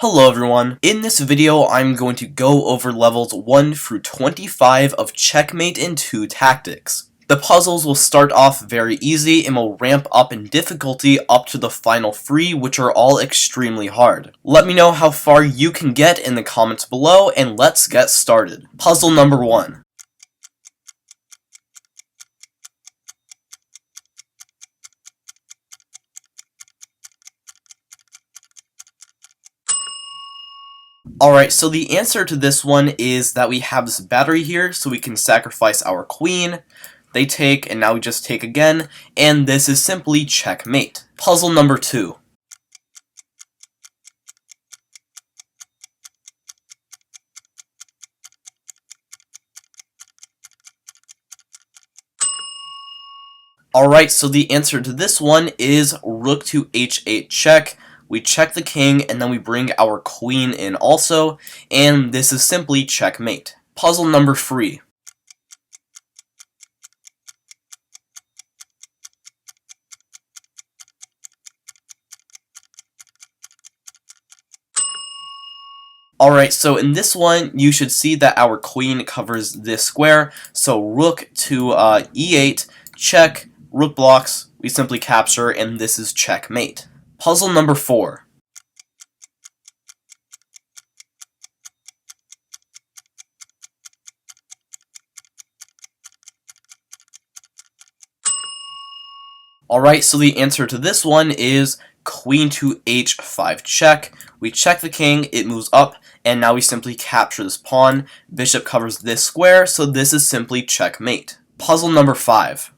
Hello everyone. In this video, I'm going to go over levels 1 through 25 of Checkmate-In-2 tactics. The puzzles will start off very easy and will ramp up in difficulty up to the final 3, which are all extremely hard. Let me know how far you can get in the comments below, and let's get started. Puzzle number 1. Alright, so the answer to this one is that we have this battery here, so we can sacrifice our queen. They take, and now we just take again, and this is simply checkmate. Puzzle number 2. Alright, so the answer to this one is rook to h8 check. We check the king, and then we bring our queen in also, and this is simply checkmate. Puzzle number 3. Alright, so in this one, you should see that our queen covers this square, so rook to e8, check, rook blocks, we simply capture, and this is checkmate. Puzzle number 4. Alright, so the answer to this one is queen to h5 check. We check the king, it moves up, and now we simply capture this pawn. Bishop covers this square, so this is simply checkmate. Puzzle number 5.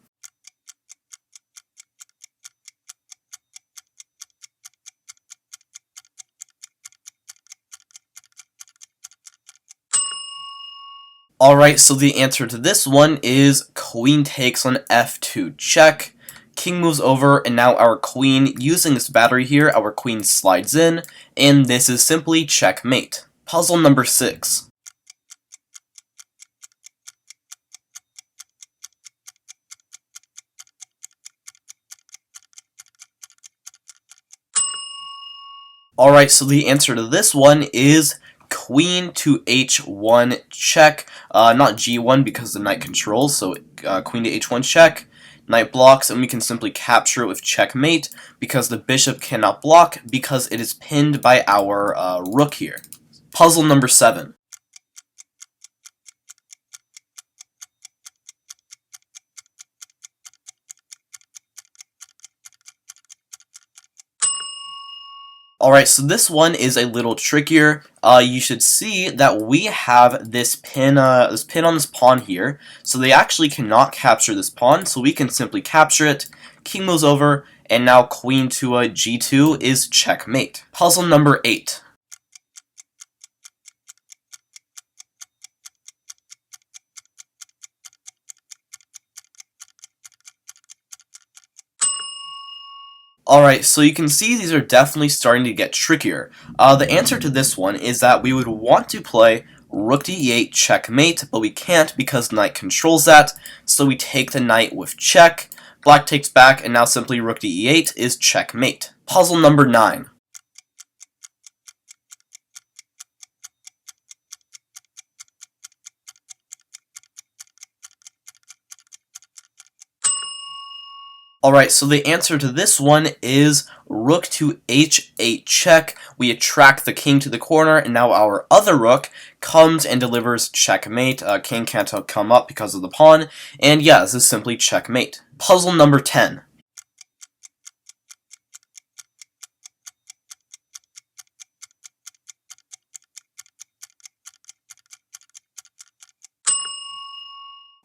Alright, so the answer to this one is queen takes on f2 check. King moves over, and now our queen, using this battery here, our queen slides in, and this is simply checkmate. Puzzle number 6. Alright, so the answer to this one is queen to h1 check, not g1 because the knight controls, so queen to h1 check, knight blocks, and we can simply capture it with checkmate because the bishop cannot block because it is pinned by our rook here. Puzzle number 7. Alright, so this one is a little trickier. You should see that we have this pin on this pawn here, so they actually cannot capture this pawn, so we can simply capture it. King moves over, and now queen to g2 is checkmate. Puzzle number 8. Alright, so you can see these are definitely starting to get trickier. The answer to this one is that we would want to play rook to e8 checkmate, but we can't because knight controls that, so we take the knight with check. Black takes back, and now simply rook to e8 is checkmate. Puzzle number 9. Alright, so the answer to this one is rook to h8 check. We attract the king to the corner, and now our other rook comes and delivers checkmate. King can't come up because of the pawn, and yeah, this is simply checkmate. Puzzle number 10.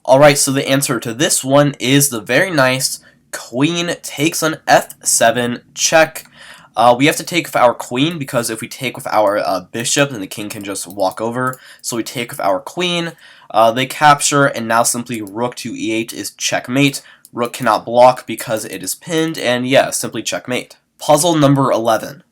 Alright, so the answer to this one is the very nice queen takes on f7 check. We have to take with our queen because if we take with our bishop, then the king can just walk over. So we take with our queen, they capture, and now simply rook to e8 is checkmate. Rook cannot block because it is pinned, and yeah, simply checkmate. Puzzle number 11.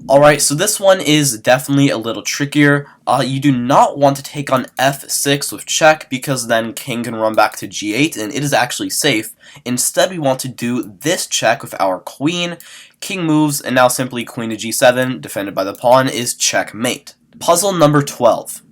Alright, so this one is definitely a little trickier. You do not want to take on f6 with check, because then king can run back to g8 and it is actually safe. Instead, we want to do this check with our queen. King moves, and now simply queen to g7, defended by the pawn, is checkmate. Puzzle number 12.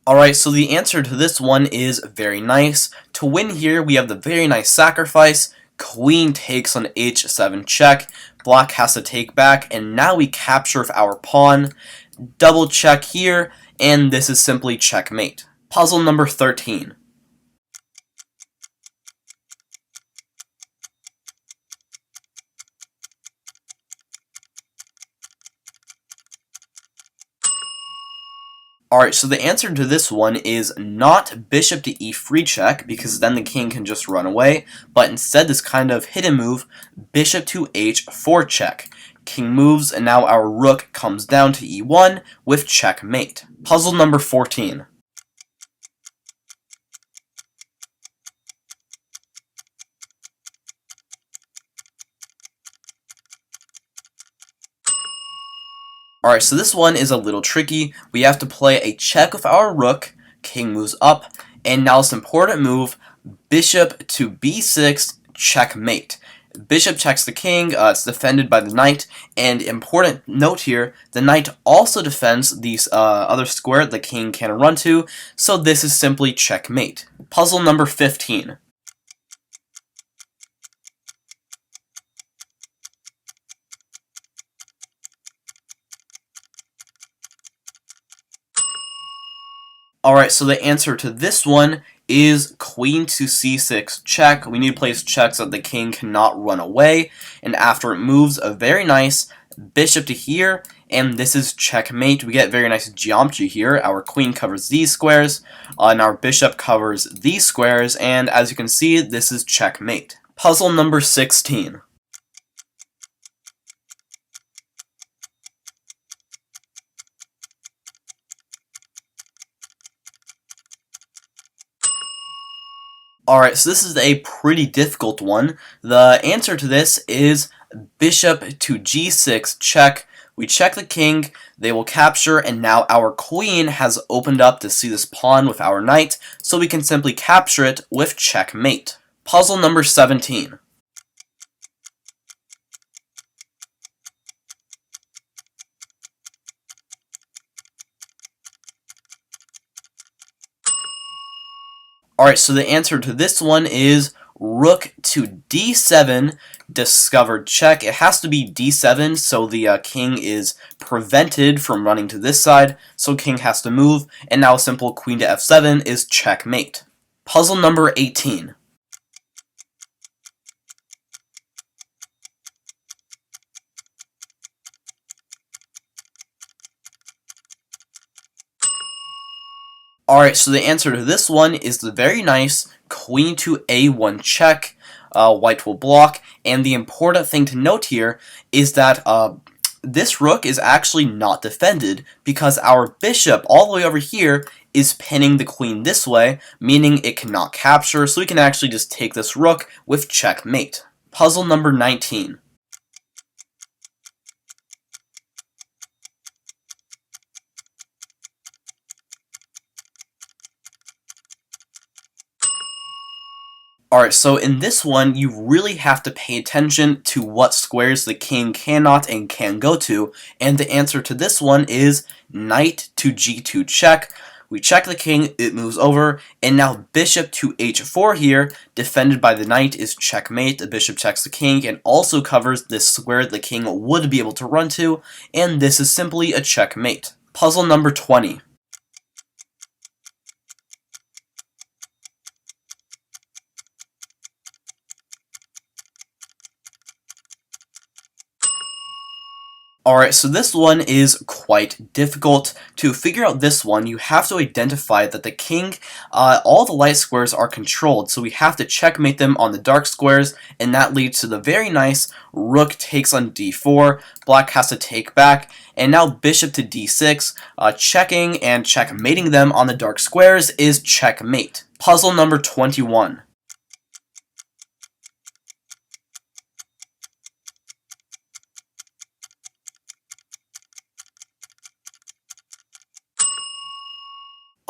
Alright, so the answer to this one is very nice. To win here, we have the very nice sacrifice. Queen takes on h7 check. Black has to take back, and now we capture with our pawn. Double check here, and this is simply checkmate. Puzzle number 13. Alright, so the answer to this one is not bishop to e3 check, because then the king can just run away, but instead this kind of hidden move, bishop to h4 check. King moves, and now our rook comes down to e1 with checkmate. Puzzle number 14. Alright, so this one is a little tricky. We have to play a check with our rook, king moves up, and now this important move, bishop to b6, checkmate. Bishop checks the king, it's defended by the knight, and important note here, the knight also defends the other square the king can run to, so this is simply checkmate. Puzzle number 15. Alright, so the answer to this one is queen to c6 check. We need to place checks so that the king cannot run away. And after it moves, a very nice bishop to here, and this is checkmate. We get very nice geometry here. Our queen covers these squares, and our bishop covers these squares, and as you can see, this is checkmate. Puzzle number 16. Alright, so this is a pretty difficult one. The answer to this is bishop to g6 check. We check the king, they will capture, and now our queen has opened up to see this pawn with our knight, so we can simply capture it with checkmate. Puzzle number 17. Alright, so the answer to this one is rook to d7, discovered check. It has to be d7, so the king is prevented from running to this side, so king has to move, and now simple queen to f7 is checkmate. Puzzle number 18. Alright, so the answer to this one is the very nice queen to a1 check. White will block, and the important thing to note here is that this rook is actually not defended, because our bishop all the way over here is pinning the queen this way, meaning it cannot capture, so we can actually just take this rook with checkmate. Puzzle number 19. Alright, so in this one, you really have to pay attention to what squares the king cannot and can go to, and the answer to this one is knight to g2 check. We check the king, it moves over, and now bishop to h4 here, defended by the knight, is checkmate. The bishop checks the king and also covers this square the king would be able to run to, and this is simply a checkmate. Puzzle number 20. Alright, so this one is quite difficult. To figure out this one, you have to identify that the king, all the light squares are controlled, so we have to checkmate them on the dark squares, and that leads to the very nice rook takes on d4, black has to take back, and now bishop to d6, checking and checkmating them on the dark squares is checkmate. Puzzle number 21.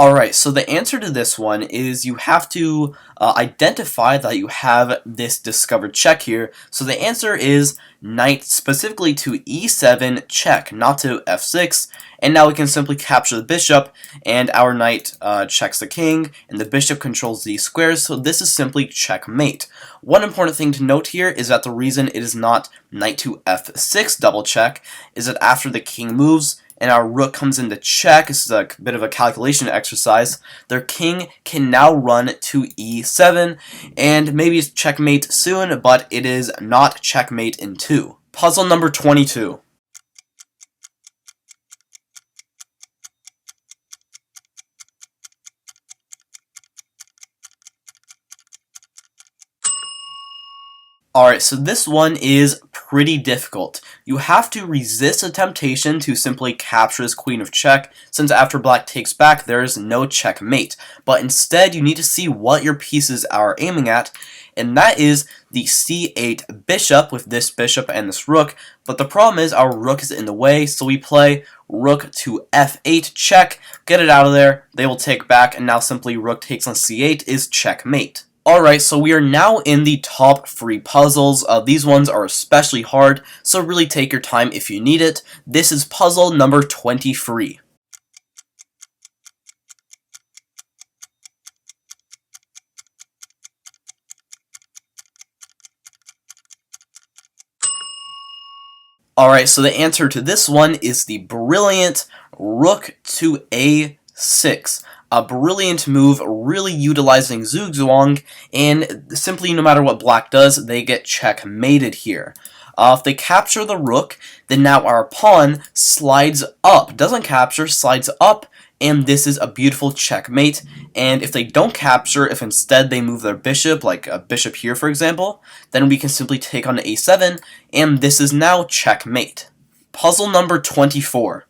Alright, so the answer to this one is you have to identify that you have this discovered check here. So the answer is knight specifically to e7 check, not to f6. And now we can simply capture the bishop, and our knight checks the king, and the bishop controls these squares, so this is simply checkmate. One important thing to note here is that the reason it is not knight to f6 double check is that after the king moves, and our rook comes into check, this is a bit of a calculation exercise, their king can now run to e7, and maybe it's checkmate soon, but it is not checkmate in 2. Puzzle number 22. Alright, so this one is pretty difficult. You have to resist the temptation to simply capture this queen of check, since after black takes back, there is no checkmate. But instead, you need to see what your pieces are aiming at, and that is the c8 bishop with this bishop and this rook. But the problem is our rook is in the way, so we play rook to f8 check, get it out of there, they will take back, and now simply rook takes on c8 is checkmate. Alright, so we are now in the top 3 puzzles. These ones are especially hard, so really take your time if you need it. This is puzzle number 23. Alright, so the answer to this one is the brilliant rook to a6. A brilliant move, really utilizing Zugzwang, and simply no matter what black does, they get checkmated here. If they capture the rook, then now our pawn slides up. Doesn't capture, slides up, and this is a beautiful checkmate. And if they don't capture, if instead they move their bishop, like a bishop here for example, then we can simply take on a7, and this is now checkmate. Puzzle number 24.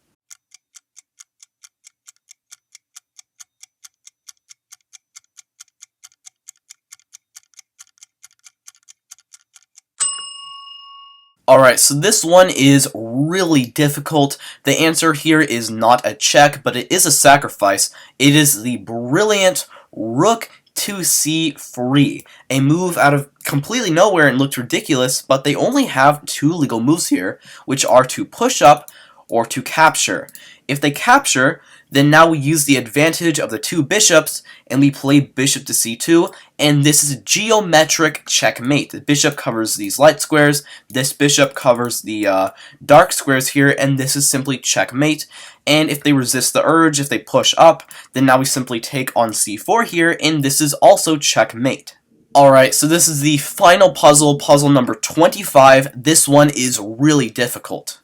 Alright, so this one is really difficult. The answer here is not a check, but it is a sacrifice. It is the brilliant rook to c3. A move out of completely nowhere and looked ridiculous, but they only have 2 legal moves here, which are to push up or to capture. If they capture, then now we use the advantage of the 2 bishops, and we play bishop to c2, and this is a geometric checkmate. The bishop covers these light squares, this bishop covers the dark squares here, and this is simply checkmate. And if they resist the urge, if they push up, then now we simply take on c4 here, and this is also checkmate. Alright, so this is the final puzzle, puzzle number 25. This one is really difficult.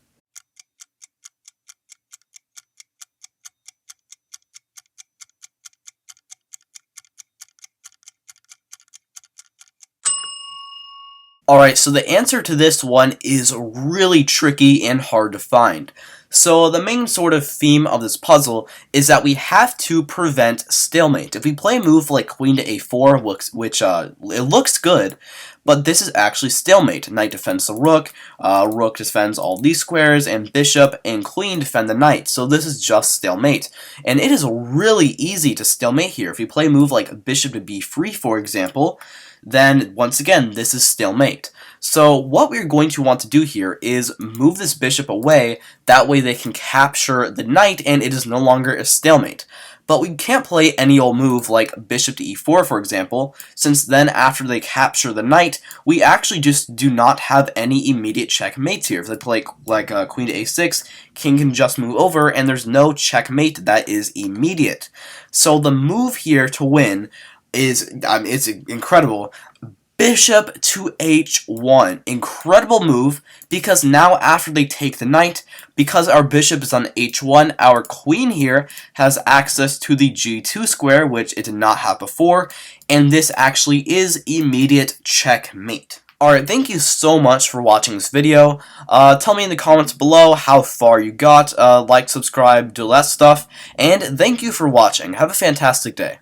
Alright, so the answer to this one is really tricky and hard to find. So the main sort of theme of this puzzle is that we have to prevent stalemate. If we play a move like queen to a4, which it looks good, but this is actually stalemate. Knight defends the rook, rook defends all these squares, and bishop and queen defend the knight. So this is just stalemate. And it is really easy to stalemate here. If we play a move like bishop to b3, for example, then once again, this is stalemate. So what we're going to want to do here is move this bishop away, that way they can capture the knight and it is no longer a stalemate. But we can't play any old move like bishop to e4 for example, since then after they capture the knight, we actually just do not have any immediate checkmates here. If they play like queen to a6, king can just move over and there's no checkmate that is immediate. So the move here to win is, it's incredible. Bishop to h1. Incredible move, because now after they take the knight, because our bishop is on h1, our queen here has access to the g2 square, which it did not have before, and this actually is immediate checkmate. Alright, thank you so much for watching this video. Tell me in the comments below how far you got, like, subscribe, do that stuff, and thank you for watching. Have a fantastic day.